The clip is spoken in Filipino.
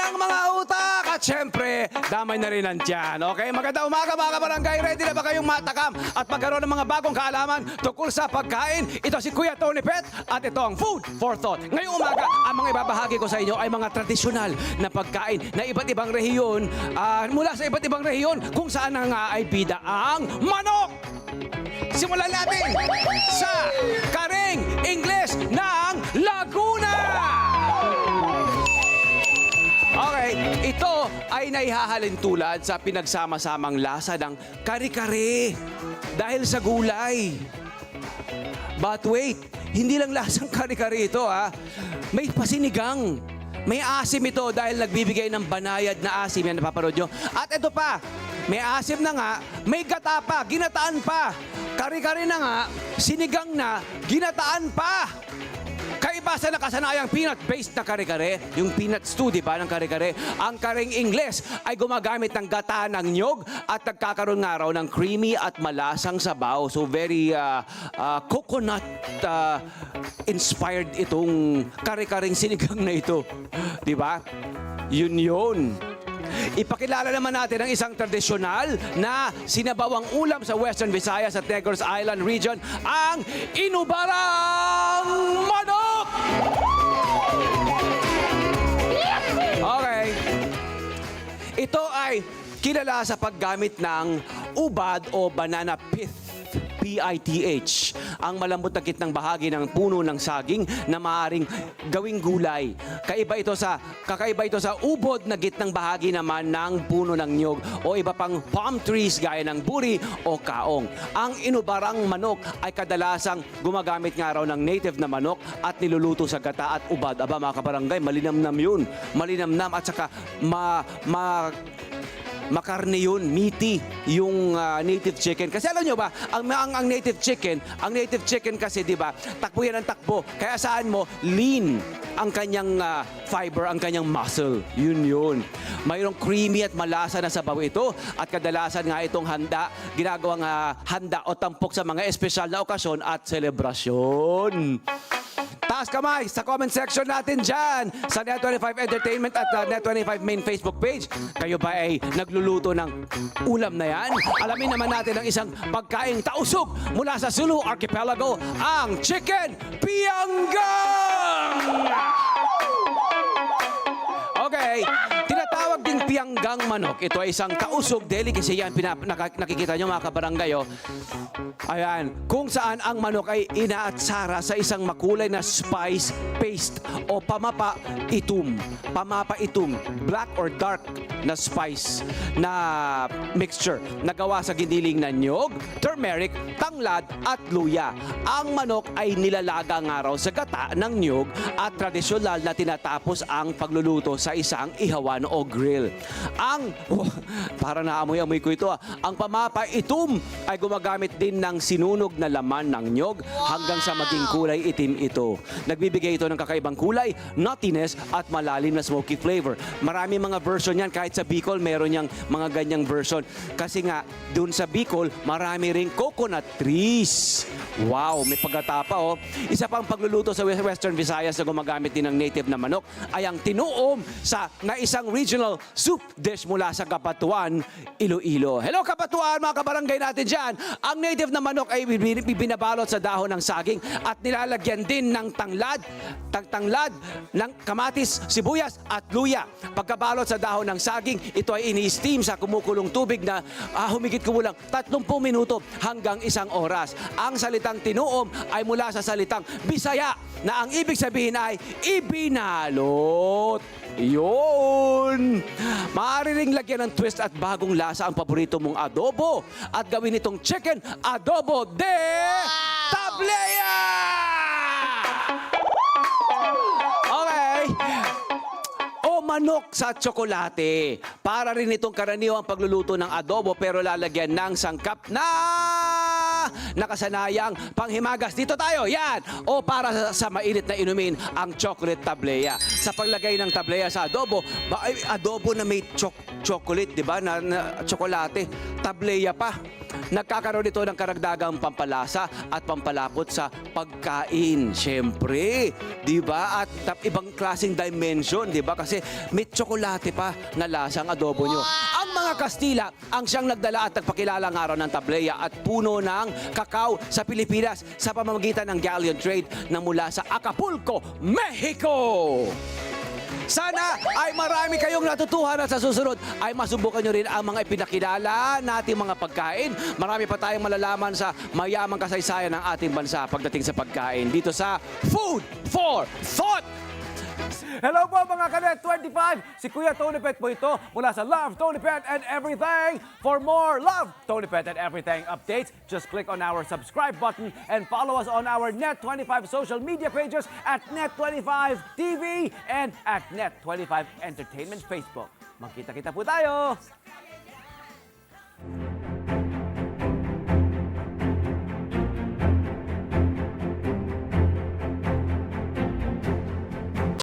ng mga utak at syempre, damay na rin ang tiyan. Okay, magandang umaga mga kabarangay. Ready na ba kayong matakam at magkaroon ng mga bagong kaalaman tungkol sa pagkain? Ito si Kuya Tony Pet at ito ang Food for Thought. Ngayong umaga, ang mga ibabahagi ko sa inyo ay mga tradisyonal na pagkain na iba't ibang rehiyon mula sa iba't ibang rehiyon kung saan nga ay bida ang manok. Simulan natin sa Karing Ingles ng Laguna. Okay, ito ay naihahalin tulad sa pinagsama-samang lasa ng kare-kare dahil sa gulay. But wait, hindi lang lasang kare-kare ito ha. May pasinigang. May asim ito dahil nagbibigay ng banayad na asim. Yan napapanood nyo. At ito pa, may asim na nga, may gata pa, ginataan pa. Kare-kare na nga, sinigang na, ginataan pa. Kaiba sa nakasanayang peanut-based na kare-kare, yung peanut stew, di ba, ng kare-kare, ang Karing Ingles ay gumagamit ng gata ng nyog at nagkakaroon nga raw ng creamy at malasang sabaw. So very coconut-inspired itong kare-karing sinigang na ito. Di ba? Yun. Ipakilala naman natin ang isang tradisyonal na sinabawang ulam sa Western Visayas at Negros Island region, ang inubarang manok! Okay. Ito ay kilala sa paggamit ng ubad o banana pith. PITH, ang malambot na gitnang bahagi ng puno ng saging na maaaring gawing gulay. Kakaiba ito sa ubod na gitnang bahagi naman ng puno ng nyog o iba pang palm trees gaya ng buri o kaong. Ang inubarang manok ay kadalasang gumagamit nga raw ng native na manok at niluluto sa gata at ubad. Aba mga kabarangay, malinamnam yun. Malinamnam at saka makarne yun, meaty, yung native chicken. Kasi alam nyo ba, ang native chicken kasi, di ba, takbo yan ang takbo. Kaya saan mo, lean ang kanyang fiber, ang kanyang muscle. Yun. Mayroong creamy at malasa na sabaw ito. At kadalasan nga itong ginagawang handa o tampok sa mga espesyal na okasyon at selebrasyon. Taas kamay sa comment section natin dyan sa Net25 Entertainment at Net25 main Facebook page. Kayo ba ay nagluluto ng ulam na yan? Alamin naman natin ang isang pagkaing tausog mula sa Sulu Archipelago, ang Chicken Pianggang! Okay, tinatawag ding pianggang manok. Ito ay isang kausog delicacy yan. Nakikita nyo mga kabarangay. Ayan, kung saan ang manok ay inaatsara sa isang makulay na spice paste o pamapa-itum, black or dark na spice na mixture na gawa sa giniling na nyog, turmeric, tanglad at luya. Ang manok ay nilalaga nga raw sa gata ng nyog at tradisyonal na tinatapos ang pagluluto sa isang ihawan o grill. Para naamoy-amoy ko ito. Ang pamapa-itum ay gumagamit din ng sinunog na laman ng nyog hanggang sa maging kulay itim ito. Nagbibigay ito ng kakaibang kulay, nuttiness at malalim na smoky flavor. Marami mga version yan. Kahit sa Bicol, meron niyang mga ganyang version. Kasi nga, dun sa Bicol, marami ring coconut trees. Wow, may pagkatapa Isa pang pagluluto sa Western Visayas na gumagamit din ng native na manok ay ang tinuom na isang regional soup dish mula sa Cabanatuan, Iloilo. Hello Cabanatuan, mga kabarangay natin dyan. Ang native na manok ay binabalot sa dahon ng saging at nilalagyan din ng tanglad, ng kamatis, sibuyas at luya. Pagkabalot sa dahon ng saging, ito ay ini-steam sa kumukulong tubig na humigit kumulang 30 minuto hanggang 1 oras. Ang salitang tinuom ay mula sa salitang Bisaya na ang ibig sabihin ay ibinalot. Yun! Maaari ring lagyan ng twist at bagong lasa ang paborito mong adobo at gawin itong chicken adobo de tablea! Okay. O manok sa tsokolate. Para rin itong karaniwang pagluluto ng adobo pero lalagyan ng sangkap na nakasanayang panghimagas. Dito tayo, yan! O para sa mainit na inumin, ang chocolate tablea. Sa paglagay ng tablea sa adobo, adobo na may chocolate, di ba? Na tsokolate. Tablea pa. nagkakaroon ito ng karagdagang pampalasa at pampalapot sa pagkain. Siyempre, di ba? At ibang klaseng dimension, di ba? Kasi may tsokolate pa na lasa ang adobo nyo. Ang mga Kastila ang siyang nagdala at nagpakilalang araw ng tableya at puno ng kakao sa Pilipinas sa pamamagitan ng galleon trade na mula sa Acapulco, Mexico. Sana ay marami kayong natutuhan at sa susunod ay masubukan nyo rin ang mga ipinakilala nating mga pagkain. Marami pa tayong malalaman sa mayamang kasaysayan ng ating bansa pagdating sa pagkain dito sa Food for Thought! Hello po mga Kanet 25! Si Kuya Tony Pet po ito mula sa Love, Tony Pet and Everything. For more Love, Tony Pet and Everything updates, just click on our subscribe button and follow us on our Net25 social media pages at Net25 TV and at Net25 Entertainment Facebook. Magkita-kita po tayo!